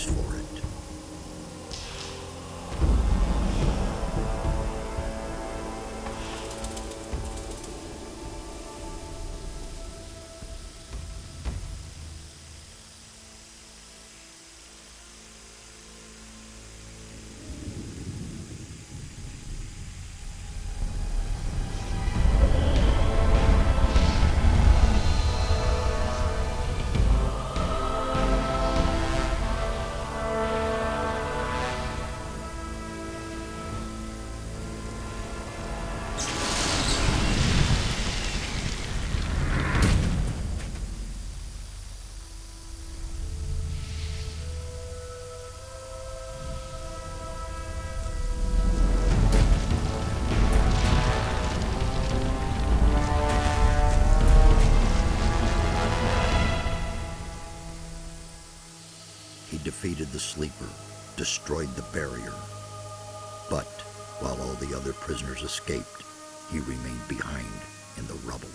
price for it. Defeated the sleeper, destroyed the barrier. But while all the other prisoners escaped, he remained behind in the rubble.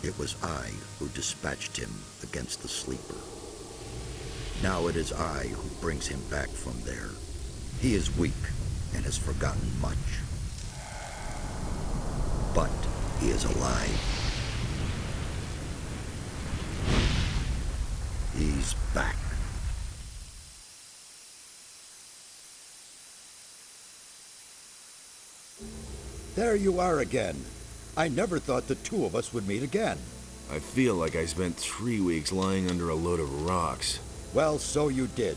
It was I who dispatched him against the sleeper. Now it is I who brings him back from there. He is weak and has forgotten much. But he is alive. He's back. There you are again. I never thought the two of us would meet again. I feel like I spent 3 weeks lying under a load of rocks. Well, so you did.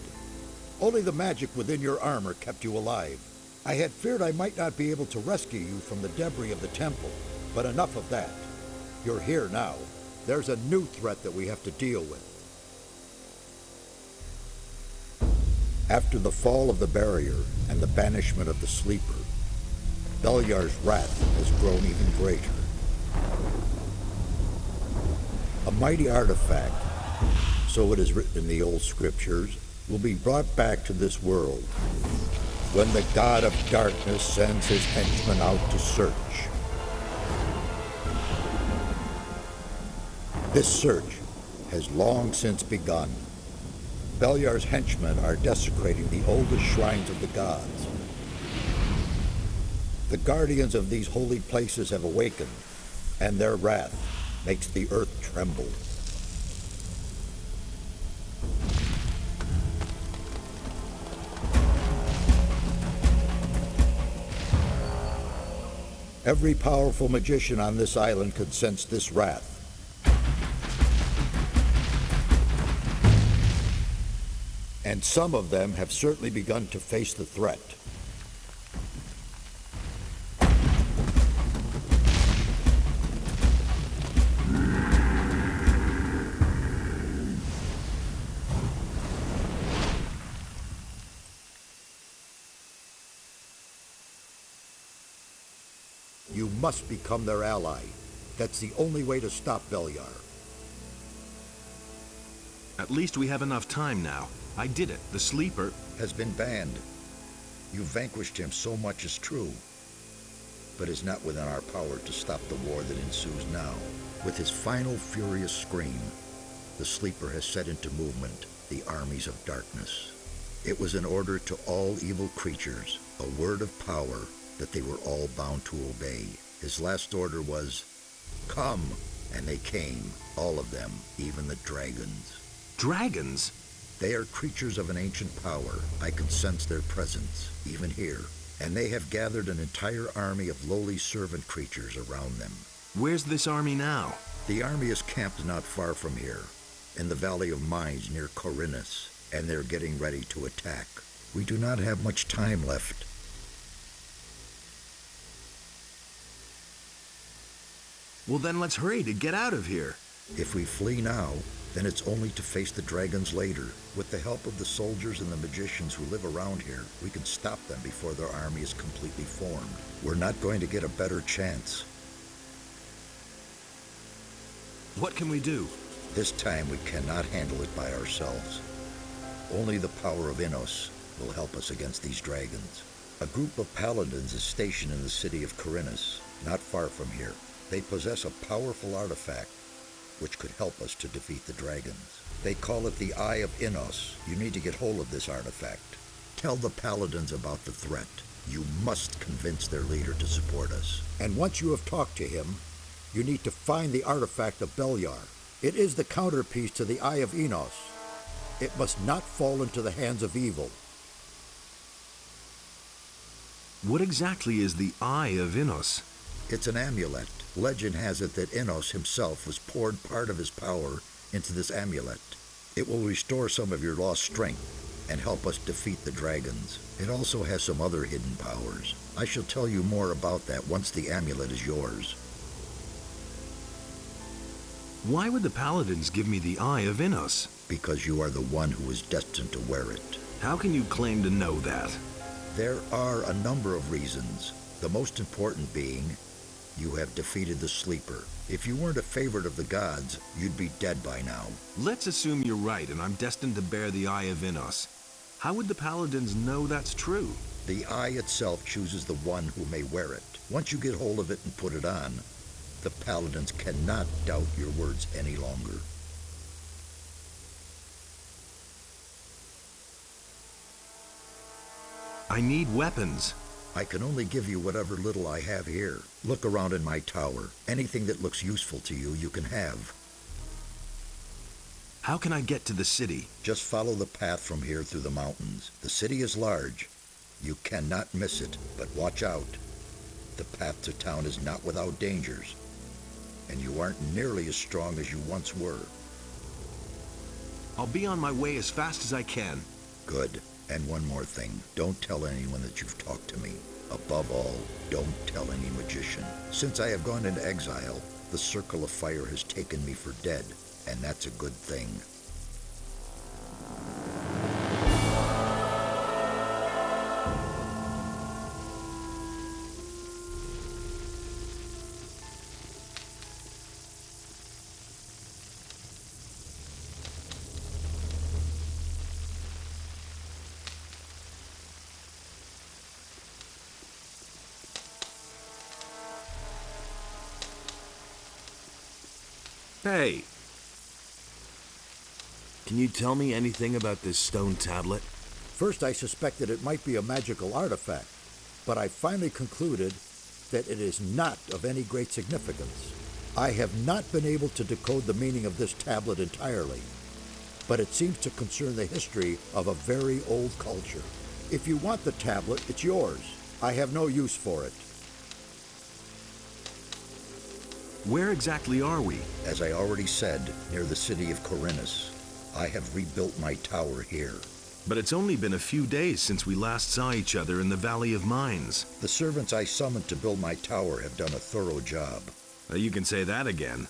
Only the magic within your armor kept you alive. I had feared I might not be able to rescue you from the debris of the temple, but enough of that. You're here now. There's a new threat that we have to deal with. After the fall of the barrier and the banishment of the sleeper, Beliar's wrath has grown even greater. A mighty artifact, so it is written in the old scriptures, will be brought back to this world when the god of darkness sends his henchmen out to search. This search has long since begun. Beliar's henchmen are desecrating the oldest shrines of the gods. The guardians of these holy places have awakened, and their wrath makes the earth tremble. Every powerful magician on this island could sense this wrath. And some of them have certainly begun to face the threat. You must become their ally. That's the only way to stop Beliar. At least we have enough time now. I did it. The sleeper has been banned. You vanquished him, so much is true. But it's not within our power to stop the war that ensues now. With his final furious scream, the sleeper has set into movement the armies of darkness. It was an order to all evil creatures, a word of power that they were all bound to obey. His last order was, "Come," and they came, all of them, even the dragons. Dragons? They are creatures of an ancient power. I can sense their presence, even here. And they have gathered an entire army of lowly servant creatures around them. Where's this army now? The army is camped not far from here, in the Valley of Mines near Corinus, and they're getting ready to attack. We do not have much time left. Well, then let's hurry to get out of here. If we flee now, then it's only to face the dragons later. With the help of the soldiers and the magicians who live around here, we can stop them before their army is completely formed. We're not going to get a better chance. What can we do? This time we cannot handle it by ourselves. Only the power of Innos will help us against these dragons. A group of paladins is stationed in the city of Corinus, not far from here. They possess a powerful artifact, which could help us to defeat the dragons. They call it the Eye of Innos. You need to get hold of this artifact. Tell the paladins about the threat. You must convince their leader to support us. And once you have talked to him, you need to find the artifact of Beliar. It is the counterpiece to the Eye of Innos. It must not fall into the hands of evil. What exactly is the Eye of Innos? It's an amulet. Legend has it that Innos himself was poured part of his power into this amulet. It will restore some of your lost strength and help us defeat the dragons. It also has some other hidden powers. I shall tell you more about that once the amulet is yours. Why would the paladins give me the Eye of Innos? Because you are the one who is destined to wear it. How can you claim to know that? There are a number of reasons, the most important being you have defeated the Sleeper. If you weren't a favorite of the gods, you'd be dead by now. Let's assume you're right and I'm destined to bear the Eye of Innos. How would the paladins know that's true? The eye itself chooses the one who may wear it. Once you get hold of it and put it on, the paladins cannot doubt your words any longer. I need weapons. I can only give you whatever little I have here. Look around in my tower. Anything that looks useful to you, you can have. How can I get to the city? Just follow the path from here through the mountains. The city is large. You cannot miss it, but watch out. The path to town is not without dangers, and you aren't nearly as strong as you once were. I'll be on my way as fast as I can. Good. And one more thing. Don't tell anyone that you've talked to me. Above all, don't tell any magician. Since I have gone into exile, the Circle of Fire has taken me for dead, and that's a good thing. Hey, Can you tell me anything about this stone tablet? First, I suspected it might be a magical artifact, but I finally concluded that it is not of any great significance. I have not been able to decode the meaning of this tablet entirely, but it seems to concern the history of a very old culture. If you want the tablet, it's yours. I have no use for it. where exactly are we? As I already said, near the city of Corinus. I have rebuilt my tower here. But it's only been a few days since we last saw each other in the Valley of Mines. The servants I summoned to build my tower have done a thorough job. You can say that again.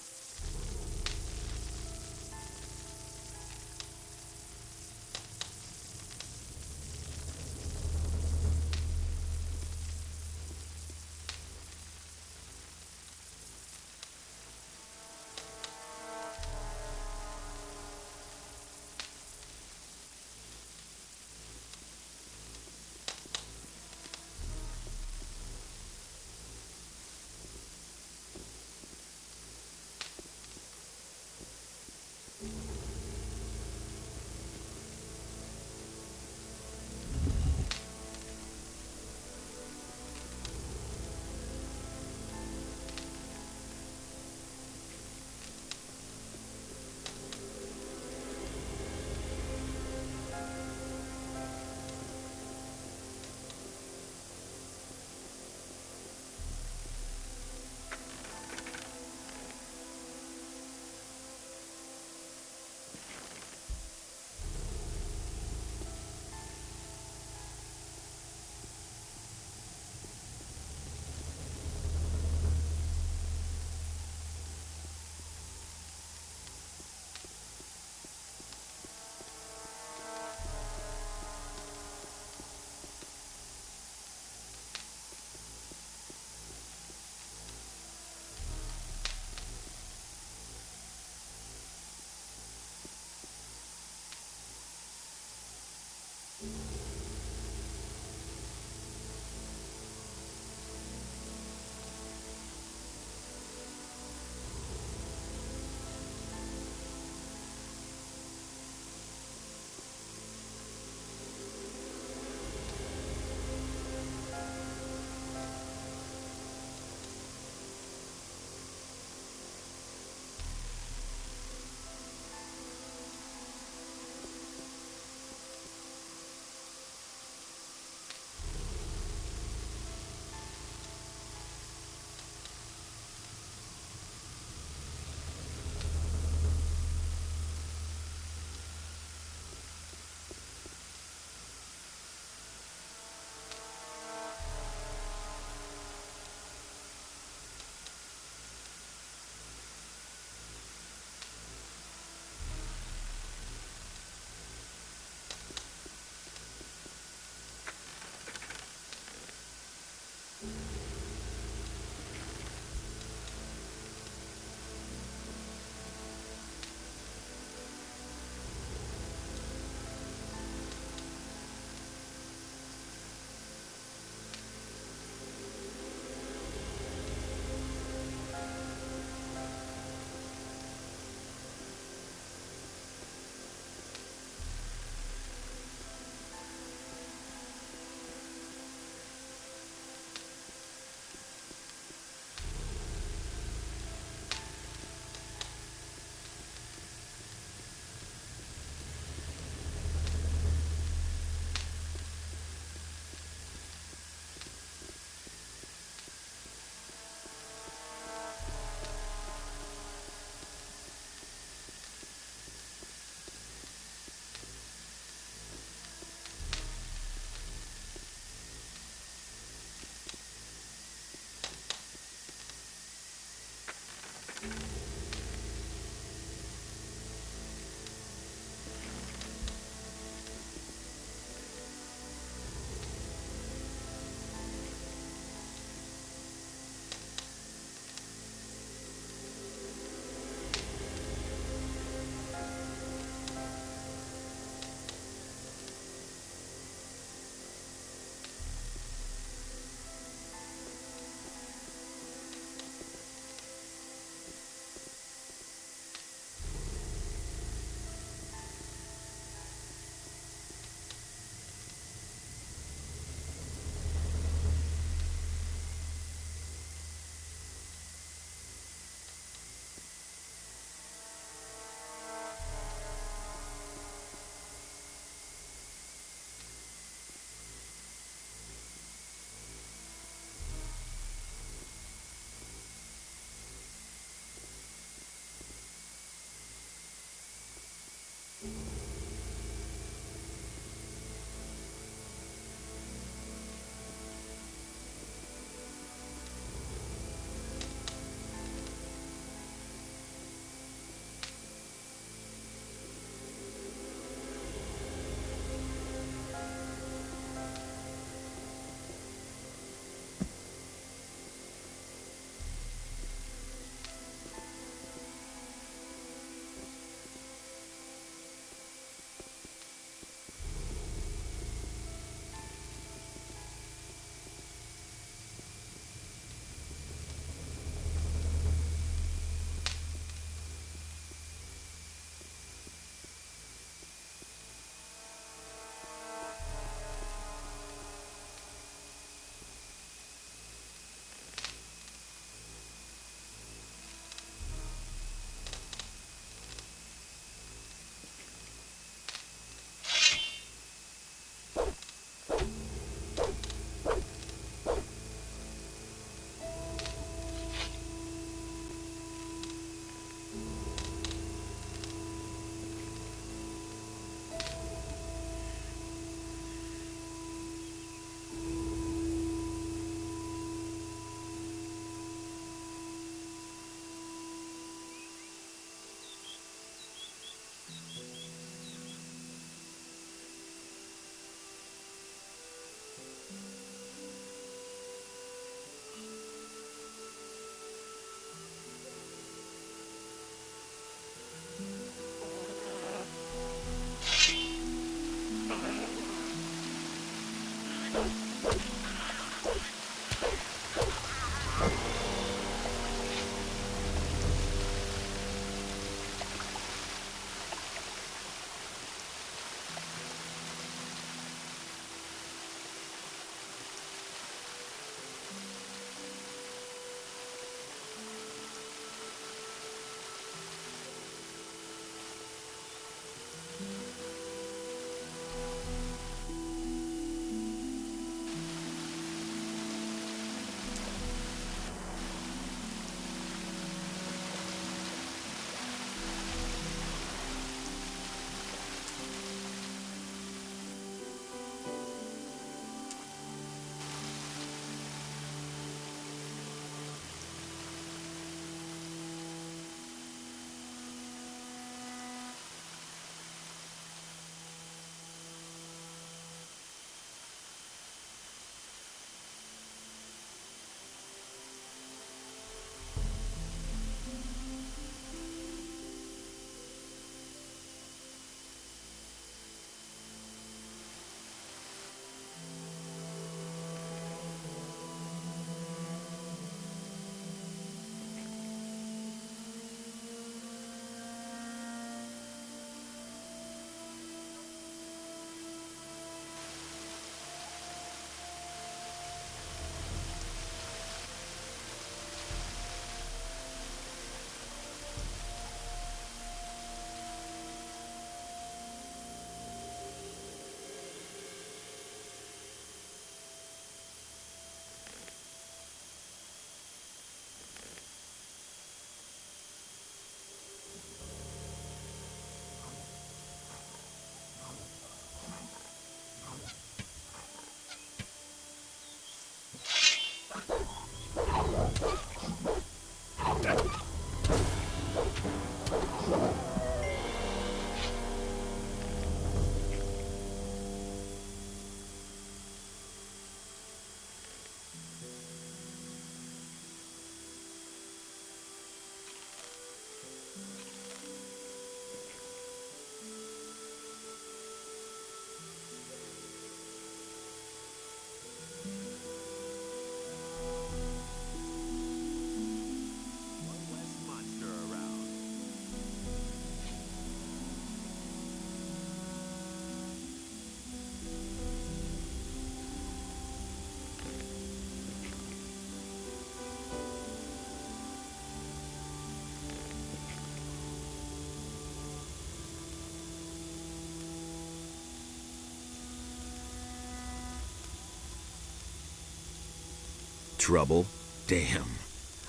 Trouble? Damn.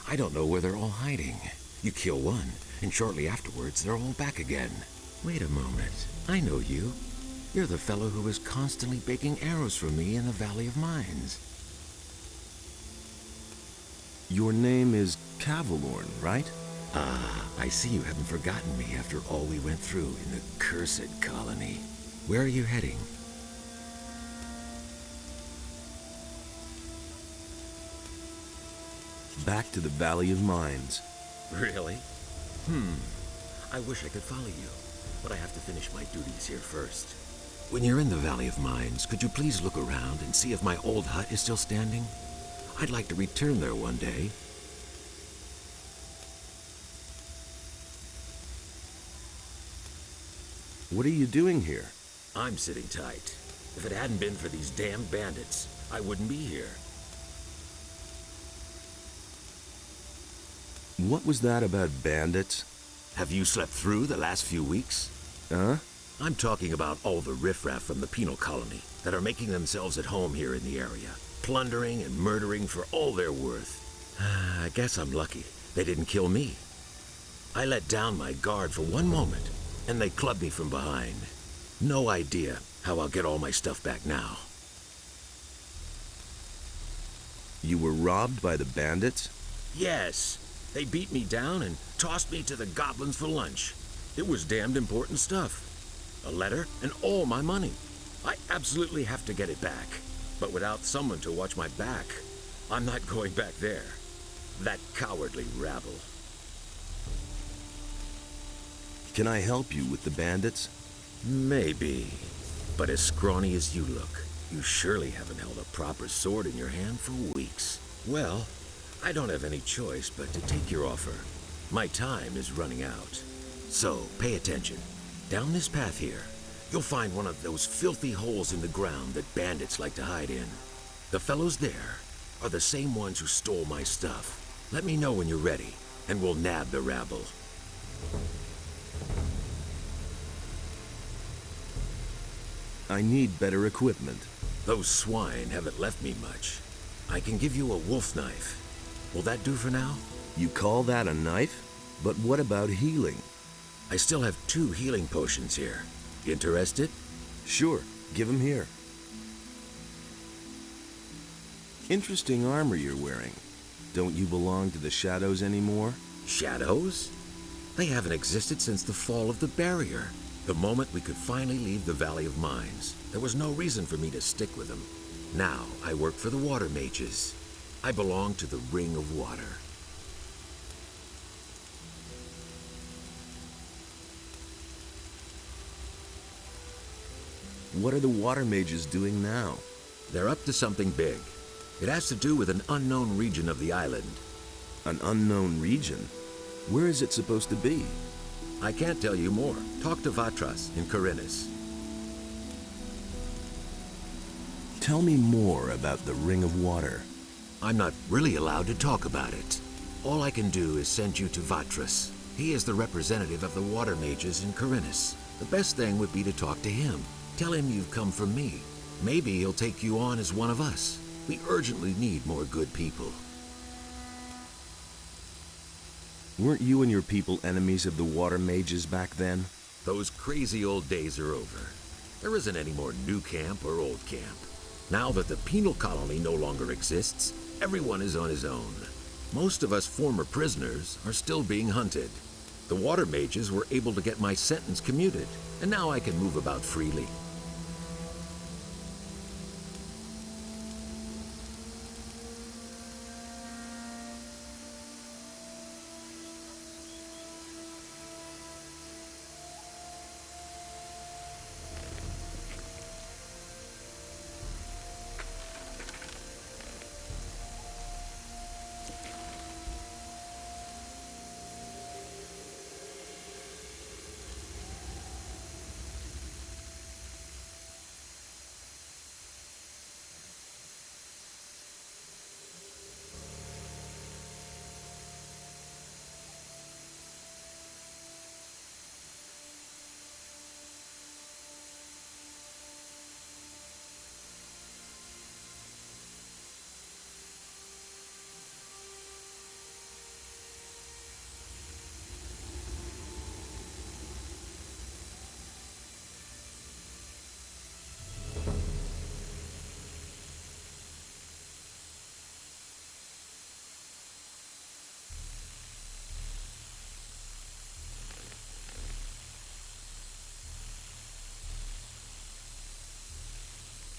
I don't know where they're all hiding. You kill one, and shortly afterwards they're all back again. Wait a moment. I know you. You're the fellow who was constantly baking arrows for me in the Valley of Mines. Your name is Cavalorn, right? Ah, I see you haven't forgotten me after all we went through in the cursed colony. Where are you heading? Back to the Valley of Mines. Really? I wish I could follow you, but I have to finish my duties here first. When you're in the Valley of Mines, could you please look around and see if my old hut is still standing? I'd like to return there one day. What are you doing here? I'm sitting tight. If it hadn't been for these damn bandits, I wouldn't be here. What was that about bandits? Have you slept through the last few weeks? Huh? I'm talking about all the riffraff from the penal colony that are making themselves at home here in the area, plundering and murdering for all they're worth. I guess I'm lucky they didn't kill me. I let down my guard for one moment, and they clubbed me from behind. No idea how I'll get all my stuff back now. You were robbed by the bandits? Yes, they beat me down and tossed me to the goblins for lunch. It was damned important stuff. A letter and all my money. I absolutely have to get it back. But without someone to watch my back, I'm not going back there. That cowardly rabble. Can I help you with the bandits? Maybe. But as scrawny as you look, you surely haven't held a proper sword in your hand for weeks. Well, I don't have any choice but to take your offer. My time is running out. So, pay attention. Down this path here, you'll find one of those filthy holes in the ground that bandits like to hide in. The fellows there are the same ones who stole my stuff. Let me know when you're ready, and we'll nab the rabble. I need better equipment. Those swine haven't left me much. I can give you a wolf knife. Will that do for now? You call that a knife? But what about healing? I still have 2 healing potions here. Interested? Sure, give 'em here. Interesting armor you're wearing. Don't you belong to the Shadows anymore? Shadows? They haven't existed since the fall of the barrier. The moment we could finally leave the Valley of Mines, there was no reason for me to stick with them. Now I work for the water mages. I belong to the Ring of Water. What are the water mages doing now? They're up to something big. It has to do with an unknown region of the island. An unknown region? Where is it supposed to be? I can't tell you more. Talk to Vatras in Corinus. Tell me more about the Ring of Water. I'm not really allowed to talk about it. All I can do is send you to Vatras. He is the representative of the water mages in Corinus. The best thing would be to talk to him. Tell him you've come from me. Maybe he'll take you on as one of us. We urgently need more good people. Weren't you and your people enemies of the water mages back then? Those crazy old days are over. There isn't any more new camp or old camp. Now that the penal colony no longer exists, everyone is on his own. Most of us former prisoners are still being hunted. The water mages were able to get my sentence commuted, and now I can move about freely.